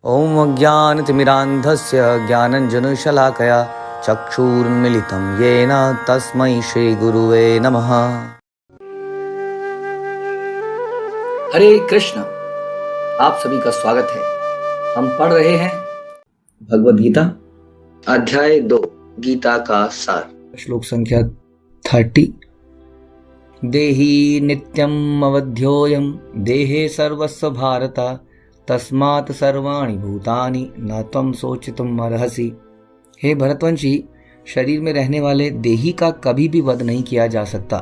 ॐ अज्ञानतिमिरान्धस्य ज्ञानञ्जनशलाकया चक्षुरुन्मीलितं येन तस्मै श्रीगुरुवे नमः। हरे कृष्ण। आप सभी का स्वागत है। हम पढ़ रहे हैं भगवद गीता अध्याय 2 गीता का सार, श्लोक संख्या 30। देहि नित्यम् अवध्योऽयं देहे सर्वस्व भारत तस्मात् सर्वाणि भूतानि न त्वं शोचितुम् अर्हसि। हे भरतवंशी, शरीर में रहने वाले देही का कभी भी वध नहीं किया जा सकता,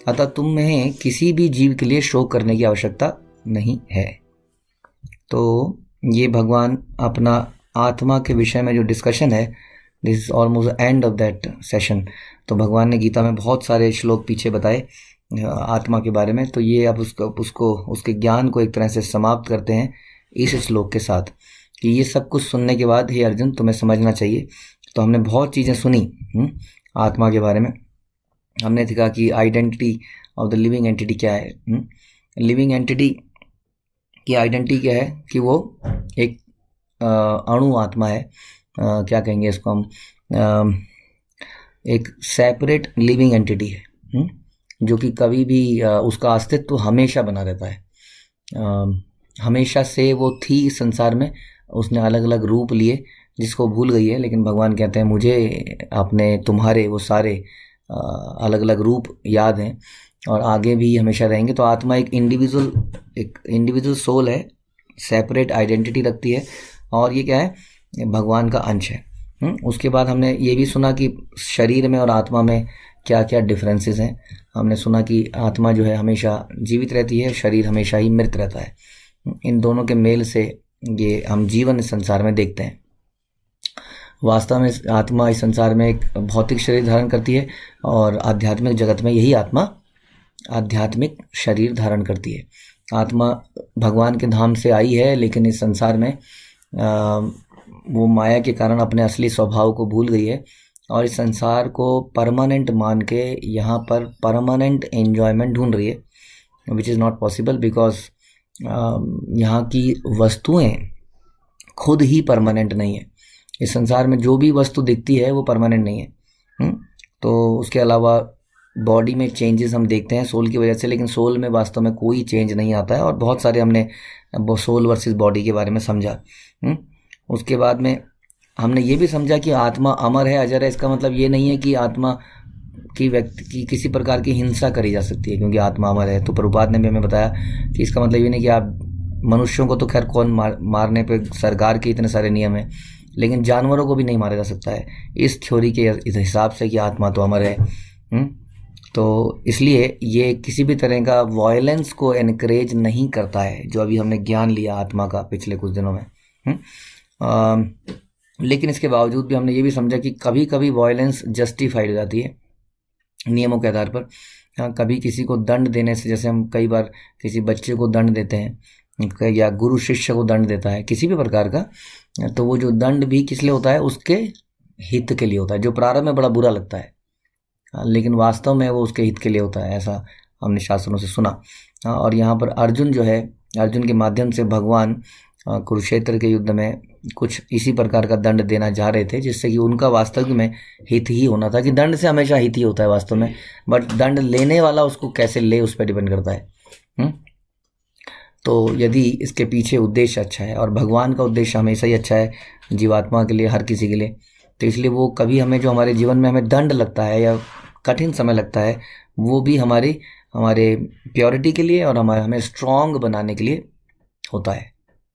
अतः तुम्हें किसी भी जीव के लिए शोक करने की आवश्यकता नहीं है। तो ये भगवान अपना आत्मा के विषय में जो डिस्कशन है, this is almost end of that session. तो भगवान ने गीता में बहुत सारे श्लोक पीछे बताए आत्मा के बारे में। तो ये अब उसके ज्ञान को एक तरह से समाप्त करते हैं इस श्लोक के साथ कि ये सब कुछ सुनने के बाद हे अर्जुन तुम्हें समझना चाहिए। तो हमने बहुत चीज़ें सुनी आत्मा के बारे में। हमने देखा कि identity of the living entity क्या है। लिविंग एंटिटी की आइडेंटिटी क्या है कि वो एक अणु आत्मा है। क्या कहेंगे इसको हम, एक सेपरेट लिविंग एंटिटी है जो कि कभी भी उसका अस्तित्व हमेशा बना रहता है। हमेशा से वो थी संसार में, उसने अलग अलग रूप लिए जिसको भूल गई है, लेकिन भगवान कहते हैं मुझे अपने तुम्हारे वो सारे अलग अलग रूप याद हैं और आगे भी हमेशा रहेंगे। तो आत्मा एक इंडिविजुअल सोल है, सेपरेट आइडेंटिटी रखती है और ये क्या है, भगवान का अंश है। उसके बाद हमने ये भी सुना कि शरीर में और आत्मा में क्या क्या डिफरेंसेस हैं। हमने सुना कि आत्मा जो है हमेशा जीवित रहती है, शरीर हमेशा ही मृत रहता है। इन दोनों के मेल से ये हम जीवन इस संसार में देखते हैं। वास्तव में आत्मा इस संसार में एक भौतिक शरीर धारण करती है और आध्यात्मिक जगत में यही आत्मा आध्यात्मिक शरीर धारण करती है। आत्मा भगवान के धाम से आई है, लेकिन इस संसार में वो माया के कारण अपने असली स्वभाव को भूल गई है और इस संसार को परमानेंट मान के यहाँ पर परमानेंट एंजॉयमेंट ढूंढ रही है, which is not possible because यहाँ की वस्तुएं खुद ही परमानेंट नहीं है। इस संसार में जो भी वस्तु दिखती है वो परमानेंट नहीं है। तो उसके अलावा बॉडी में चेंजेस हम देखते हैं सोल की वजह से, लेकिन सोल में वास्तव में कोई चेंज नहीं आता है। और बहुत सारे हमने सोल वर्सेस बॉडी के बारे में समझा। उसके बाद में हमने ये भी समझा कि आत्मा अमर है, अजर है। इसका मतलब ये नहीं है कि आत्मा की व्यक्ति की किसी प्रकार की हिंसा करी जा सकती है क्योंकि आत्मा अमर है। तो प्रभुपाद ने भी हमें बताया कि इसका मतलब ये नहीं कि आप मनुष्यों को तो खैर कौन मारने पे सरकार के इतने सारे नियम हैं, लेकिन जानवरों को भी नहीं मारा जा सकता है इस थ्योरी के इस हिसाब से कि आत्मा तो अमर है। तो इसलिए ये किसी भी तरह का वायलेंस को एनकरेज नहीं करता है, जो अभी हमने ज्ञान लिया आत्मा का पिछले कुछ दिनों में। लेकिन इसके बावजूद भी हमने ये भी समझा कि कभी कभी वायलेंस जस्टिफाइड हो जाती है नियमों के आधार पर। कभी किसी को दंड देने से, जैसे हम कई बार किसी बच्चे को दंड देते हैं या गुरु शिष्य को दंड देता है किसी भी प्रकार का, तो वो जो दंड भी किस लिए होता है, उसके हित के लिए होता है। जो प्रारंभ में बड़ा बुरा लगता है लेकिन वास्तव में वो उसके हित के लिए होता है, ऐसा हमने शास्त्रों से सुना। और यहाँ पर अर्जुन जो है, अर्जुन के माध्यम से भगवान कुरुक्षेत्र के युद्ध में कुछ इसी प्रकार का दंड देना चाह रहे थे, जिससे कि उनका वास्तविक में हित ही होना था। कि दंड से हमेशा हित ही होता है वास्तव में, बट दंड लेने वाला उसको कैसे ले उस पर डिपेंड करता है। तो यदि इसके पीछे उद्देश्य अच्छा है, और भगवान का उद्देश्य हमेशा ही अच्छा है जीवात्मा के लिए, हर किसी के लिए, तो इसलिए वो कभी हमें जो हमारे जीवन में हमें दंड लगता है या कठिन समय लगता है, वो भी हमारे प्योरिटी के लिए और हमें स्ट्रॉन्ग बनाने के लिए होता है।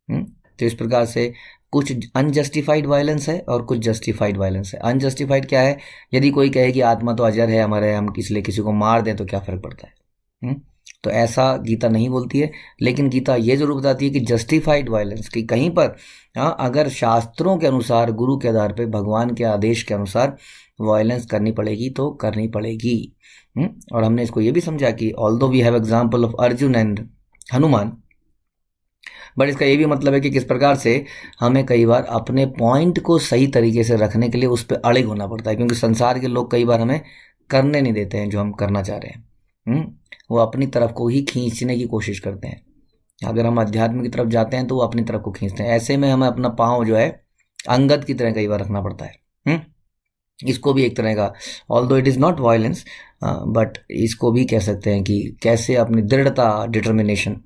तो इस प्रकार से कुछ अनजस्टिफाइड वायलेंस है और कुछ जस्टिफाइड वायलेंस है। अनजस्टिफाइड क्या है, यदि कोई कहे कि आत्मा तो अजर है, हमारे हम इसलिए किसी को मार दें तो क्या फर्क पड़ता है। तो ऐसा गीता नहीं बोलती है, लेकिन गीता ये जरूर बताती है कि जस्टिफाइड वायलेंस की कहीं पर अगर शास्त्रों के अनुसार, गुरु के आधार पर, भगवान के आदेश के अनुसार वायलेंस करनी पड़ेगी तो करनी पड़ेगी। और हमने इसको ये भी समझा कि although we have example of Arjun and Hanuman, but इसका ये भी मतलब है कि किस प्रकार से हमें कई बार अपने पॉइंट को सही तरीके से रखने के लिए उस पर अड़िग होना पड़ता है, क्योंकि संसार के लोग कई बार हमें करने नहीं देते हैं जो हम करना चाह रहे हैं। वो अपनी तरफ को ही खींचने की कोशिश करते हैं। अगर हम अध्यात्म की तरफ जाते हैं तो वो अपनी तरफ को खींचते हैं। ऐसे में हमें अपना पाँव जो है अंगद की तरह कई बार रखना पड़ता है। इसको भी एक तरह का, although it is not violence, but इसको भी कह सकते हैं कि कैसे अपनी दृढ़ता, डिटर्मिनेशन।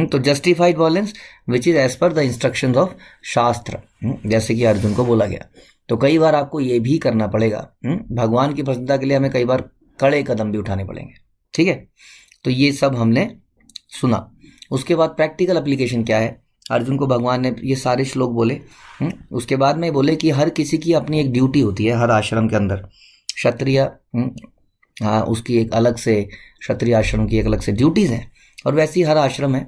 तो justified violence which is as per the instructions of shastra, जैसे कि अर्जुन को बोला गया। तो कई बार आपको ये भी करना पड़ेगा। भगवान की प्रसन्नता के लिए हमें कई बार कड़े कदम भी उठाने पड़ेंगे। ठीक है, तो ये सब हमने सुना। उसके बाद प्रैक्टिकल एप्लीकेशन क्या है, अर्जुन को भगवान ने ये सारे श्लोक बोले। उसके बाद में बोले कि हर किसी की अपनी एक ड्यूटी होती है हर आश्रम के अंदर। क्षत्रिय, हाँ, उसकी एक अलग से, क्षत्रिय आश्रम की एक अलग से ड्यूटीज़ हैं, और वैसी हर आश्रम है।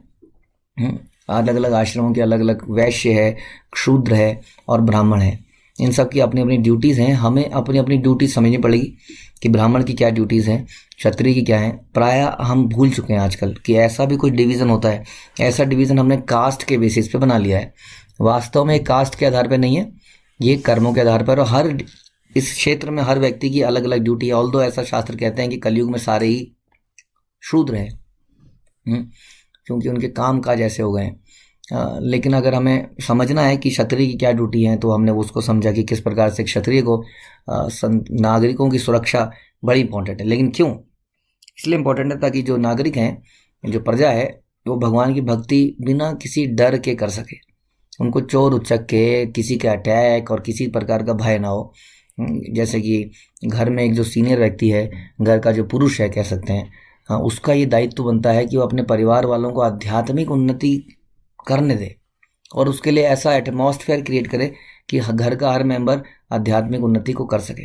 अलग अलग आश्रमों के अलग अलग वैश्य है, शूद्र है और ब्राह्मण है। इन सब की अपनी अपनी ड्यूटीज़ हैं। हमें अपनी अपनी ड्यूटी समझनी पड़ेगी कि ब्राह्मण की क्या ड्यूटीज़ हैं, क्षत्रिय की क्या है। प्रायः हम भूल चुके हैं आजकल कि ऐसा भी कोई डिवीज़न होता है। ऐसा डिवीज़न हमने कास्ट के बेसिस पे बना लिया है। वास्तव में कास्ट के आधार पर नहीं है, ये कर्मों के आधार पर। और हर इस क्षेत्र में हर व्यक्ति की अलग अलग ड्यूटी है। ऑल्दो ऐसा शास्त्र कहते हैं कि कलयुग में सारे ही शूद्र हैं, क्योंकि उनके काम काज ऐसे हो गए हैं। लेकिन अगर हमें समझना है कि क्षत्रिय की क्या ड्यूटी है, तो हमने उसको समझा कि किस प्रकार से क्षत्रिय को नागरिकों की सुरक्षा बड़ी इंपॉर्टेंट है। लेकिन क्यों इसलिए इंपॉर्टेंट है, ताकि जो नागरिक हैं, जो प्रजा है, वो भगवान की भक्ति बिना किसी डर के कर सके। उनको चोर उचक के, किसी के अटैक और किसी प्रकार का भय ना हो। जैसे कि घर में एक जो सीनियर व्यक्ति है, घर का जो पुरुष है कह सकते हैं, हाँ, उसका ये दायित्व बनता है कि वो अपने परिवार वालों को आध्यात्मिक उन्नति करने दे, और उसके लिए ऐसा एटमॉस्फेयर क्रिएट करे कि घर का हर मेंबर आध्यात्मिक उन्नति को कर सके,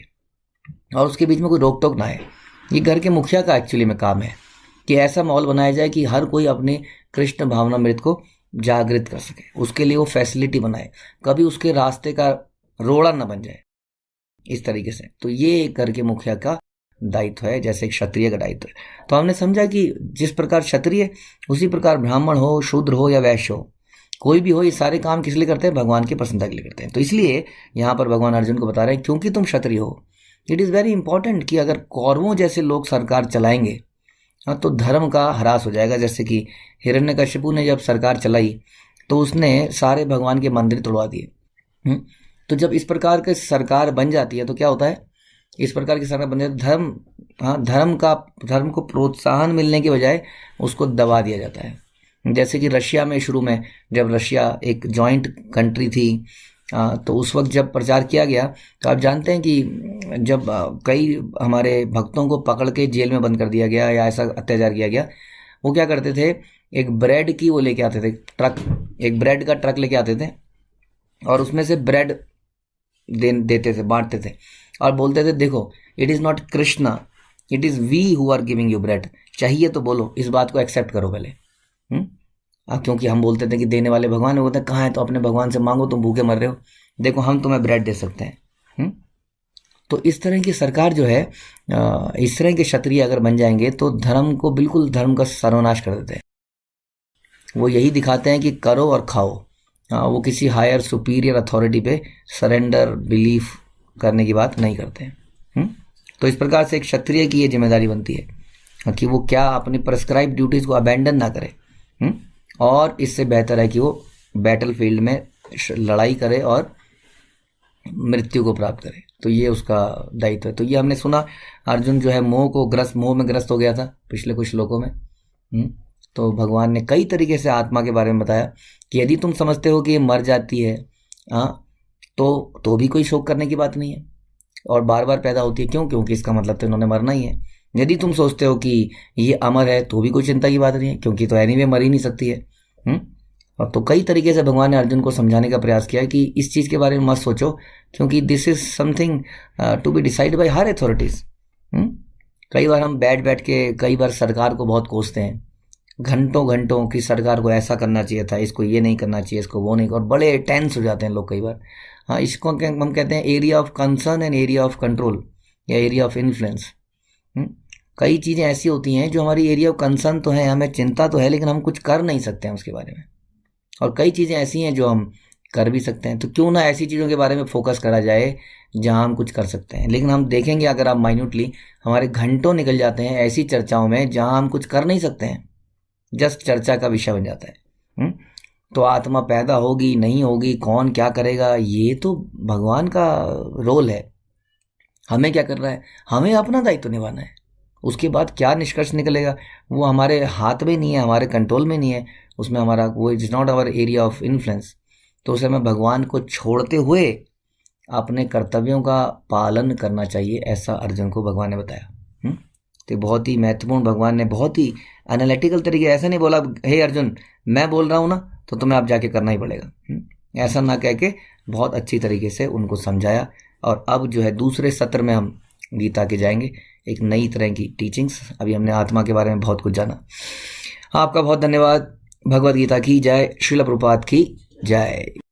और उसके बीच में कोई रोक टोक ना आए। ये घर के मुखिया का एक्चुअली में काम है कि ऐसा माहौल बनाया जाए कि हर कोई अपने कृष्ण भावनामृत को जागृत कर सके। उसके लिए वो फैसिलिटी बनाए, कभी उसके रास्ते का रोड़ा न बन जाए, इस तरीके से। तो ये घर के मुखिया का दायित्व है, जैसे क्षत्रिय का दायित्व है। तो हमने समझा कि जिस प्रकार क्षत्रिय, उसी प्रकार ब्राह्मण हो, शूद्र हो या वैश्य हो, कोई भी हो, ये सारे काम किस लिए करते हैं? भगवान की प्रसन्नता के लिए करते हैं। तो इसलिए यहाँ पर भगवान अर्जुन को बता रहे हैं, क्योंकि तुम क्षत्रिय हो, इट इज़ वेरी इंपॉर्टेंट कि अगर कौरवों जैसे लोग सरकार चलाएंगे तो धर्म का ह्रास हो जाएगा। जैसे कि हिरण्यकशिपु ने जब सरकार चलाई तो उसने सारे भगवान के मंदिर तोड़वा दिए। तो जब इस प्रकार की सरकार बन जाती है तो क्या होता है? इस प्रकार की सरकार बन जाती है, धर्म को प्रोत्साहन मिलने के बजाय उसको दबा दिया जाता है। जैसे कि रशिया में शुरू में, जब रशिया एक जॉइंट कंट्री थी, तो उस वक्त जब प्रचार किया गया, तो आप जानते हैं कि जब कई हमारे भक्तों को पकड़ के जेल में बंद कर दिया गया या ऐसा अत्याचार किया गया, वो क्या करते थे, एक ब्रेड की वो लेके आते थे ट्रक, एक ब्रेड का ट्रक लेके आते थे, और उसमें से ब्रेड देते थे, बांटते थे, और बोलते थे, देखो it is not Krishna, it is we who are giving you bread. चाहिए तो बोलो, इस बात को एक्सेप्ट करो पहले। क्योंकि हम बोलते थे कि देने वाले भगवान, बोलते हैं कहाँ है, तो अपने भगवान से मांगो, तुम भूखे मर रहे हो, देखो हम तुम्हें ब्रेड दे सकते हैं। तो इस तरह की सरकार जो है, इस तरह के क्षत्रिय अगर बन जाएंगे तो धर्म को बिल्कुल, धर्म का सर्वनाश कर देते हैं। वो यही दिखाते हैं कि करो और खाओ। वो किसी हायर सुपीरियर अथॉरिटी पे सरेंडर, बिलीफ करने की बात नहीं करते हैं। तो इस प्रकार से एक क्षत्रिय की ये जिम्मेदारी बनती है कि वो क्या अपनी प्रेस्क्राइब ड्यूटीज़ को अबैंडन ना करे, और इससे बेहतर है कि वो बैटल फील्ड में लड़ाई करे और मृत्यु को प्राप्त करे। तो ये उसका दायित्व है। तो ये हमने सुना, अर्जुन जो है मोह में ग्रस्त हो गया था पिछले कुछ श्लोकों में। तो भगवान ने कई तरीके से आत्मा के बारे में बताया कि यदि तुम समझते हो कि ये मर जाती है, तो भी कोई शोक करने की बात नहीं है, और बार बार पैदा होती है, क्योंकि इसका मतलब तो इन्होंने मरना ही है। यदि तुम सोचते हो कि ये अमर है, तो भी कोई चिंता की बात नहीं है, क्योंकि तो एनीवे मर ही नहीं सकती है। और तो कई तरीके से भगवान ने अर्जुन को समझाने का प्रयास किया कि इस चीज़ के बारे में मत सोचो, क्योंकि this is something to be decide by her authorities. कई बार हम बैठ के कई बार सरकार को बहुत कोसते हैं, घंटों की सरकार को ऐसा करना चाहिए था, इसको ये नहीं करना चाहिए, इसको वो नहीं, और बड़े टेंस हो जाते हैं लोग कई बार। हाँ, इसको हम कहते हैं area of concern and area of control या एरिया ऑफ इन्फ्लुएंस। कई चीज़ें ऐसी होती हैं जो हमारी एरिया ऑफ कंसर्न तो है, हमें चिंता तो है, लेकिन हम कुछ कर नहीं सकते हैं उसके बारे में, और कई चीज़ें ऐसी हैं जो हम कर भी सकते हैं। तो क्यों ना ऐसी चीज़ों के बारे में फोकस करा जाए जहां हम कुछ कर सकते हैं। लेकिन हम देखेंगे, अगर आप माइन्यूटली, हमारे घंटों निकल जाते हैं ऐसी चर्चाओं में जहां हम कुछ कर नहीं सकते हैं, जस्ट चर्चा का विषय बन जाता है। तो आत्मा पैदा होगी नहीं होगी, कौन क्या करेगा, ये तो भगवान का रोल है। हमें क्या करना है, हमें अपना दायित्व निभाना है। उसके बाद क्या निष्कर्ष निकलेगा वो हमारे हाथ में नहीं है, हमारे कंट्रोल में नहीं है, उसमें हमारा वो is not our area of influence. तो उसे हमें भगवान को छोड़ते हुए अपने कर्तव्यों का पालन करना चाहिए, ऐसा अर्जुन को भगवान ने बताया। तो बहुत ही महत्वपूर्ण, भगवान ने बहुत ही एनालिटिकल तरीके, ऐसा नहीं बोला हे अर्जुन मैं बोल रहा हूँ ना तो तुम्हें आप जाके करना ही पड़ेगा, ऐसा ना कह के बहुत अच्छी तरीके से उनको समझाया। और अब जो है दूसरे सत्र में हम गीता के जाएंगे, एक नई तरह की टीचिंग्स। अभी हमने आत्मा के बारे में बहुत कुछ जाना। आपका बहुत धन्यवाद। भगवद गीता की जय, श्रील प्रभुपाद की जय।